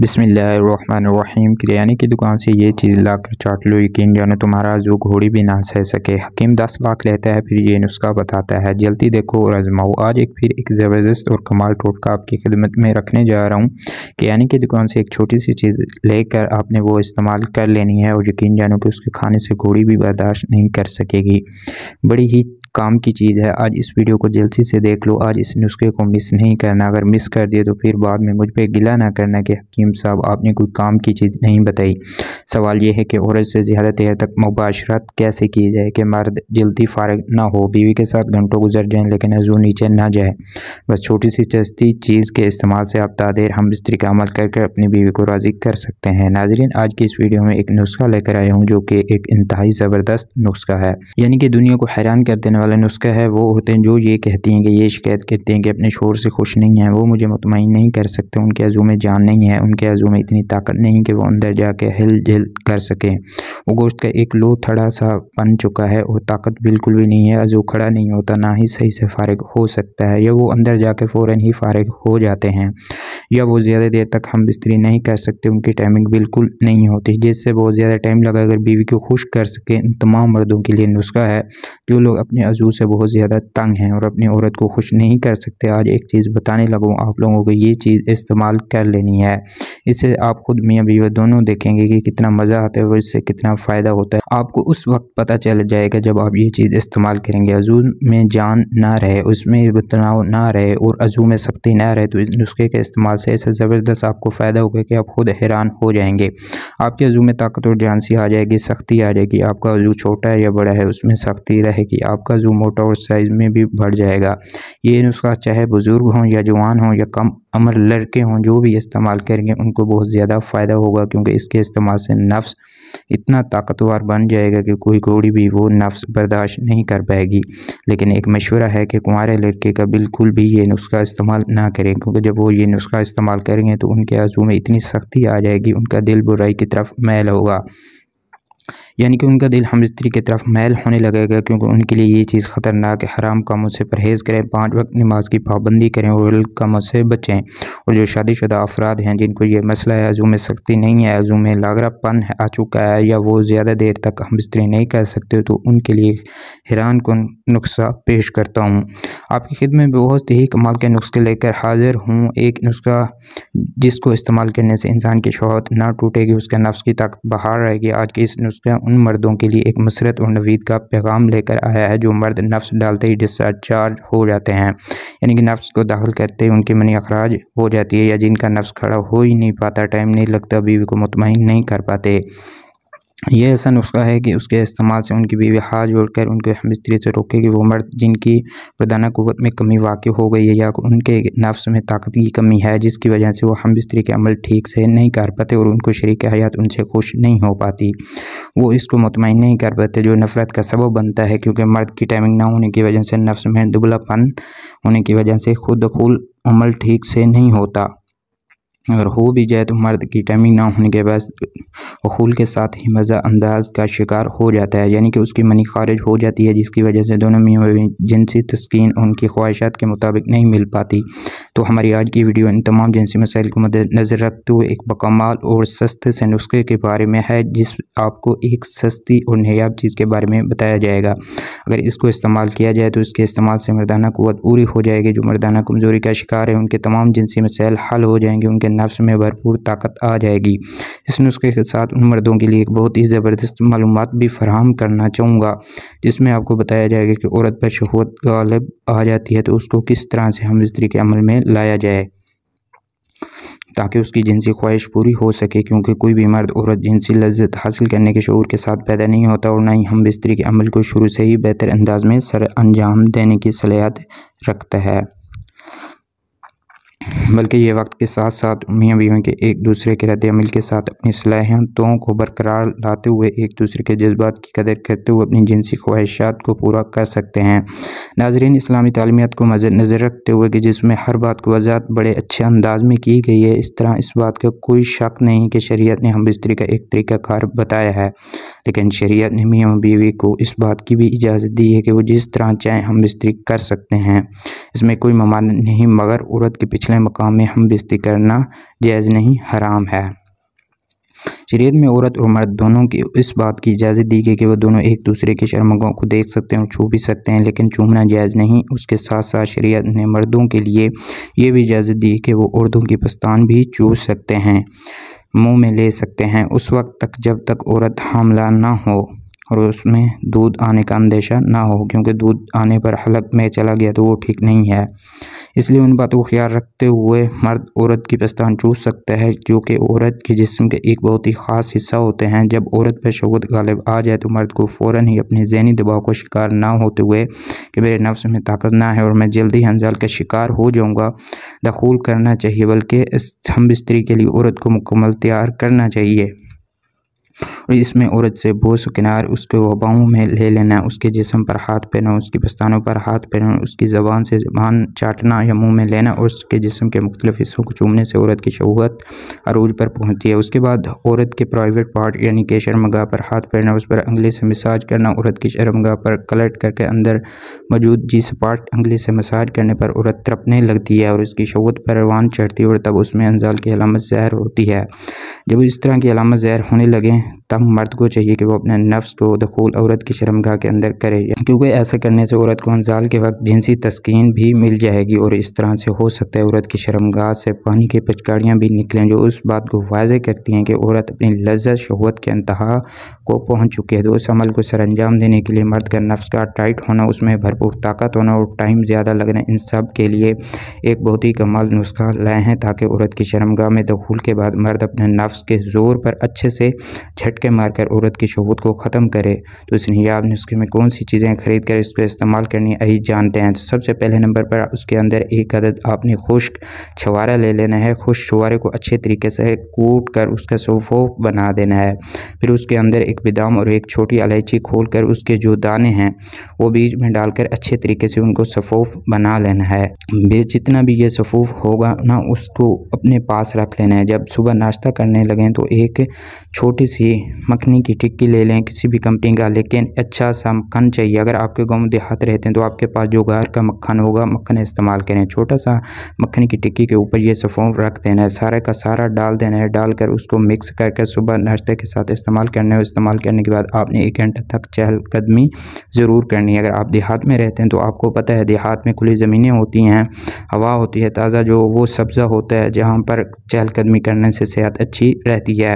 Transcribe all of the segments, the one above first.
बिस्मिल्लाहिर्रहमानिर्रहीम। किराने की दुकान से ये चीज़ लाकर चाट लो, यकीन जानो तुम्हारा जो घोड़ी भी ना सह सके। हकीम 10 लाख लेता है, फिर ये नुस्खा बताता है, जल्दी देखो और आजमाओ। आज फिर एक ज़बरदस्त और कमाल टोटका आपकी खिदमत में रखने जा रहा हूँ। किराने की दुकान से एक छोटी सी चीज़ लेकर आपने वो इस्तेमाल कर लेनी है और यकीन जानो कि उसके खाने से घोड़ी भी बर्दाश्त नहीं कर सकेगी। बड़ी ही काम की चीज़ है। आज इस वीडियो को जल्दी से देख लो, आज इस नुस्खे को मिस नहीं करना। अगर मिस कर दिए तो फिर बाद में मुझ पे गिला ना करना कि हकीम साहब आपने कोई काम की चीज़ नहीं बताई। सवाल ये है कि औरत से ज़्यादा देर तक मुबाशरत कैसे की जाए कि मर्द जल्दी फारिग ना हो, बीवी के साथ घंटों गुजर जाएँ लेकिन अज़ू नीचे ना जाए। बस छोटी सी सस्ती चीज़ के इस्तेमाल से आप तादेर हम बिस्तरी का अमल करके अपनी बीवी को राज़ी कर सकते हैं। नाज़रीन, आज की इस वीडियो में एक नुस्खा लेकर आया हूँ जो कि एक इंतहाई ज़बरदस्त नुस्खा है, यानी कि दुनिया को हैरान कर देने वाला नुस्खा है। वो औरतें जो ये कहती हैं कि ये शिकायत करती हैं कि अपने शोहर से खुश नहीं हैं, वो मुझे मुतमईन नहीं कर सकते। उनके अज़ू में जान नहीं है, उनके अज़ू में इतनी ताकत नहीं कि वो अंदर जाके हिल जिल कर सकें। वो गोश्त का एक लो थड़ा सा बन चुका है और ताकत बिल्कुल भी नहीं है। अज़ू खड़ा नहीं होता, ना ही सही से फारिग हो सकता है, या वो अंदर जाके फ़ौरन ही फारिग हो जाते हैं, या वो ज़्यादा देर तक हम बिस्तरी नहीं कर सकते। उनकी टाइमिंग बिल्कुल नहीं होती, जिससे बहुत ज़्यादा टाइम लगा अगर बीवी को खुश कर सके। इन तमाम मर्दों के लिए नुस्खा है जो लोग अपने अज़ू से बहुत ज़्यादा तंग हैं और अपनी औरत को खुश नहीं कर सकते। आज एक चीज़ बताने लगूँ आप लोगों को, ये चीज़ इस्तेमाल कर लेनी है। इससे आप खुद मियाँ बीवी दोनों देखेंगे कि कितना मज़ा आता है और इससे कितना फ़ायदा होता है। आपको उस वक्त पता चल जाएगा जब आप ये चीज़ इस्तेमाल करेंगे। अज़ू में जान ना रहे, उसमें तनाव ना रहे और अज़ू में सख्ती ना रहे, तो इस नुस्खे के इस्तेमाल से ऐसा ज़बरदस्त आपको फ़ायदा होगा कि आप खुद हैरान हो जाएंगे। आपके अज़ू में ताकत और जान सी आ जाएगी, सख्ती आ जाएगी। आपका अज़ू छोटा है या बड़ा है, उसमें सख्ती रहेगी। आपका अज़ू मोटा और साइज़ में भी बढ़ जाएगा। ये नुस्खा चाहे बुज़ुर्ग हों या जवान हों या कम उम्र लड़के हों, जो भी इस्तेमाल करेंगे उनको बहुत ज़्यादा फ़ायदा होगा, क्योंकि इसके इस्तेमाल से नफ्स इतना ताकतवर बन जाएगा कि कोई घोड़ी भी वो नफ्स बर्दाश्त नहीं कर पाएगी। लेकिन एक मशवरा है कि कुंवारे लड़के का बिल्कुल भी ये नुस्खा इस्तेमाल ना करें, क्योंकि जब वो ये नुस्खा इस्तेमाल करेंगे तो उनके आंसू में इतनी सख्ती आ जाएगी, उनका दिल बुराई की तरफ मैल होगा, यानी कि उनका दिल हम स्त्री की तरफ मैल होने लगेगा, क्योंकि उनके लिए ये चीज़ ख़तरनाक है। हराम कामों से परहेज़ करें, 5 वक्त नमाज की पाबंदी करें और गलत कामों से बचें। और जो शादीशुदा अफराद हैं जिनको ये मसला है, अज़ू में सख्ती नहीं है, अज़ू में लागरापन आ चुका है, या वो ज़्यादा देर तक हम स्त्री नहीं कर सकते, तो उनके लिए हैरान कुन नुस्खा पेश करता हूँ। आपकी खिदमत में बहुत ही कमाल के नुस्खे लेकर हाजिर हूँ। एक नुस्खा जिसको इस्तेमाल करने से इंसान की शौहरत ना टूटेगी, उसका नफ्स की ताकत बहार रहेगी। आज के इस नुस्खा उन मर्दों के लिए एक मसरत और नवीद का पैगाम लेकर आया है जो मर्द नफ्स डालते ही डिस्चार्ज हो जाते हैं, यानी कि नफ्स को दाखिल करते ही उनकी मनी अखराज हो जाती है, या जिनका नफ्स खड़ा हो ही नहीं पाता, टाइम नहीं लगता, बीवी को मुतमईन नहीं कर पाते। ये ऐसा नुस्खा है कि उसके इस्तेमाल से उनकी बीवी हाथ जोड़कर उनके हम स्त्री से रोकेगी। वो मर्द जिनकी प्रदाना कुव्वत में कमी वाक़ हो गई है, या उनके नफ्स में ताकत की कमी है, जिसकी वजह से वो हम स्त्री के अमल ठीक से नहीं कर पाते और उनको शरीक हयात उनसे खुश नहीं हो पाती, वो इसको मुतमईन नहीं कर पाते, जो नफ़रत का सबब बनता है, क्योंकि मर्द की टाइमिंग ना होने की वजह से नफ्स में दुबलापन होने की वजह से खुद खुल अमल ठीक से नहीं होता। अगर हो भी जाए तो मर्द की टाइमिंग ना होने के बाद खूल के साथ ही मज़ा अंदाज का शिकार हो जाता है, यानी कि उसकी मनी खारिज हो जाती है, जिसकी वजह से दोनों मियाँ बीवी जिनसी तस्कीन उनकी ख्वाहिशात के मुताबिक नहीं मिल पाती। तो हमारी आज की वीडियो इन तमाम जिनसी मसाइल को मद्देनज़र रखते हुए एक बकमाल और सस्ते से नुस्खे के बारे में है, जिस आपको एक सस्ती और नायाब चीज़ के बारे में बताया जाएगा। अगर इसको इस्तेमाल किया जाए तो इसके इस्तेमाल से मर्दाना क़ुव्वत पूरी हो जाएगी। जो मर्दाना कमज़ोरी का शिकार है उनके तमाम जिनसी मसाइल हल हो जाएंगे, उनके नफ्स में भरपूर ताकत आ जाएगी। इस नुस्खे के साथ उन मर्दों के लिए एक बहुत ही ज़बरदस्त मालूमात भी फराहम करना चाहूँगा, जिसमें आपको बताया जाएगा कि औरत पर शहवत गालिब आ जाती है तो उसको किस तरह से हम स्त्री के अमल में लाया जाए ताकि उसकी जिनसी ख्वाहिश पूरी हो सके, क्योंकि कोई भी मर्द औरत जिनसी लज्जत हासिल करने के शऊर के साथ पैदा नहीं होता और ना ही हम बिस्तरी के अमल को शुरू से ही बेहतर अंदाज में सर अंजाम देने की सलाहियत रखता है, बल्कि ये वक्त के साथ साथ मियाँ बीवी के एक दूसरे के रद्द अमल के साथ अपनी सलाहियतों को बरकरार लाते हुए एक दूसरे के जज्बात की कदर करते हुए अपनी जिनसी ख्वाहिशात को पूरा कर सकते हैं। नाज़रीन, इस्लामी तालीमात को मद्देनज़र रखते हुए कि जिसमें हर बात को वज़ाहत बड़े अच्छे अंदाज में की गई है, इस तरह इस बात का कोई शक नहीं कि शरीयत ने हम बिस्तरी का एक तरीक़ाकार बताया है, लेकिन शरीयत ने मियाँ बीवी को इस बात की भी इजाज़त दी है कि वो जिस तरह चाहें हम बिस्तरी कर सकते हैं। इसमें कोई ममानित नहीं, मगर औरत के पिछले मकाम काम में हम बिस्ती करना जायज़ नहीं, हराम है। शरीयत में औरत और मर्द दोनों की इस बात की इजाज़त दी गई कि वह दोनों एक दूसरे के शर्मगाहों को देख सकते हैं और छू भी सकते हैं, लेकिन चूमना जायज़ नहीं। उसके साथ साथ शरीयत ने मर्दों के लिए ये भी इजाज़त दी कि वो औरतों की पस्तान भी चूम सकते हैं, मुंह में ले सकते हैं, उस वक्त तक जब तक औरत हामला ना हो और उसमें दूध आने का अंदेशा ना हो, क्योंकि दूध आने पर हलक में चला गया तो वो ठीक नहीं है। इसलिए उन बातों को ख्याल रखते हुए मर्द औरत की पस्तान चूस सकता है, जो कि औरत के जिस्म के एक बहुत ही ख़ास हिस्सा होते हैं। जब औरत पर शहवत गालिब आ जाए तो मर्द को फ़ौरन ही अपने ज़हनी दबाव को शिकार ना होते हुए कि मेरे नफ्स में ताकत ना है और मैं जल्दी हंजाल का शिकार हो जाऊँगा, दखूल करना चाहिए, बल्कि इस हम बिस्तरी के लिए औरत को मुकम्मल तैयार करना चाहिए। और इसमें औरत से बोस किनार उसके वबाओं में ले लेना, उसके जिस्म पर हाथ फेरना, उसकी पस्तानों पर हाथ फेरना, उसकी ज़बान से ज़बान चाटना या मुंह में लेना और उसके जिस्म के मुख्तलिफ हिस्सों को चूमने से औरत की शहवत अरूज पर पहुंचती है। उसके बाद औरत के प्राइवेट पार्ट यानी कि शर्मगाह पर हाथ फेरना, उस पर अंगली से मसाज करना। औरत की शर्मगाह पर कलट करके अंदर मौजूद जिस पार्ट अंगली से मसाज करने पर औरत तड़पने लगती है और उसकी शहवत पर रवान चढ़ती है और तब उसमें अंजाल की अलामत ज़ाहिर होती है। जब इस तरह की अलामत ज़ाहिर होने लगे तब मर्द को चाहिए कि वो अपने नफ्स को दखूल औरत की शर्मगाह के अंदर करे, क्योंकि ऐसा करने से औरत को अंजाल के वक्त जिनसी तस्कीन भी मिल जाएगी और इस तरह से हो सकता है औरत की शर्मगाह से पानी की पिचकारियाँ भी निकलें, जो उस बात को वाज़े करती हैं कि औरत अपनी लज्जत शहवत के इंतहा को पहुँच चुकी है। तो उस अमल को सर अंजाम देने के लिए मर्द का नफ्स का टाइट होना, उसमें भरपूर ताकत होना और टाइम ज़्यादा लगना, इन सब के लिए एक बहुत ही कमाल नुस्खा लाए हैं ताकि औरत की शर्मगाह में दखूल के बाद मर्द अपने नफ्स के ज़ोर पर अच्छे से झटके मारकर औरत की शहवत को ख़त्म करे। तो इस नियाब नुस्खे में कौन सी चीज़ें खरीद कर इसको इस्तेमाल करनी आइए जानते हैं। तो सबसे पहले नंबर पर उसके अंदर एक अदद आपने खुश्क छवारा ले लेना है। खुश्क छवारे को अच्छे तरीके से कूट कर उसका सौंफ बना देना है। फिर उसके अंदर एक बादाम और एक छोटी इलायची खोल कर उसके जो दाने हैं वो बीज में डालकर अच्छे तरीके से उनको सफ़ूफ बना लेना है। जितना भी ये सफ़ूफ होगा ना उसको अपने पास रख लेना है। जब सुबह नाश्ता करने लगें तो एक छोटी सी मक्खनी की टिक्की ले लें किसी भी कंपनी का, लेकिन अच्छा सा मक्खन चाहिए। अगर आपके गांव में देहात रहते हैं तो आपके पास जो गार का मक्खन होगा मक्खन इस्तेमाल करें। छोटा सा मक्खन की टिक्की के ऊपर ये सफ़ूफ रख देना है, सारे का सारा डाल देना है। डालकर उसको मिक्स करके सुबह नाश्ते के साथ इस्तेमाल करना है। इस्तेमाल करने के बाद आपने 1 घंटे तक चहलकदमी ज़रूर करनी है। अगर आप देहात में रहते हैं तो आपको पता है देहात में खुली ज़मीनें होती हैं, हवा होती है ताज़ा, जो वो सब्ज़ा होता है जहाँ पर चहलकदमी करने से सेहत अच्छी रहती है।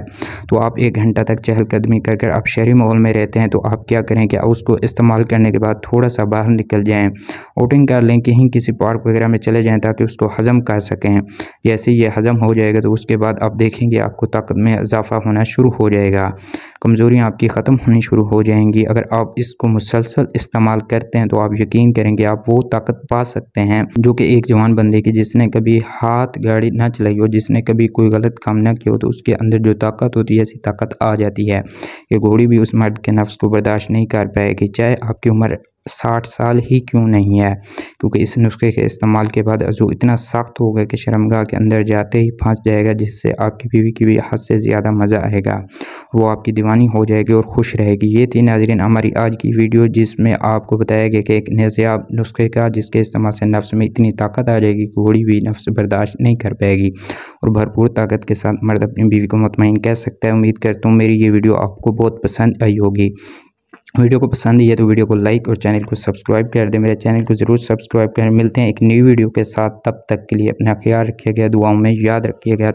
तो आप 1 घंटा तक चहलकदमी कर आप शहरी माहौल में रहते हैं तो आप क्या करें कि उसको इस्तेमाल करने के बाद थोड़ा सा बाहर निकल जाएं, आउटिंग कर लें, कहीं किसी पार्क वगैरह में चले जाएं ताकि उसको हज़म कर सकें। जैसे ये हज़म हो जाएगा तो उसके बाद आप देखेंगे आपको ताकत में इजाफा होना शुरू हो जाएगा, कमज़ोरियाँ आपकी ख़त्म होनी शुरू हो जाएंगी। अगर आप इसको मुसलसल इस्तेमाल करते हैं तो आप यकीन करेंगे आप वो ताकत पा सकते हैं जो कि एक जवान बंदे की जिसने कभी हाथ गाड़ी ना चलाई हो, जिसने कभी कोई गलत काम ना किया हो, तो उसके अंदर जो ताकत होती है ऐसी ताकत आ जाती है। ये घोड़ी भी उस मर्द के नफ्स को बर्दाश्त नहीं कर पाएगी, चाहे आपकी उम्र 60 साल ही क्यों नहीं है, क्योंकि इस नुस्खे के इस्तेमाल के बाद अज़ू इतना सख्त होगा कि शर्मगाह के अंदर जाते ही फंस जाएगा, जिससे आपकी बीवी की भी हद से ज़्यादा मज़ा आएगा, वो आपकी दीवानी हो जाएगी और खुश रहेगी। ये थी नाज़रीन हमारी आज की वीडियो, जिसमें आपको बताया गया कि एक नायाब नुस्खे का जिसके इस्तेमाल से नफ्स में इतनी ताकत आ जाएगी कि घोड़ी भी नफ्स बर्दाश्त नहीं कर पाएगी और भरपूर ताकत के साथ मर्द अपनी बीवी को मुतमईन कर सकता है। उम्मीद करता हूँ मेरी ये वीडियो आपको बहुत पसंद आई होगी। वीडियो को पसंद आई है तो वीडियो को लाइक और चैनल को सब्सक्राइब कर दें। मेरे चैनल को ज़रूर सब्सक्राइब करें। मिलते हैं एक नई वीडियो के साथ, तब तक के लिए अपना ख्याल रखिएगा, दुआओं में याद रखिएगा।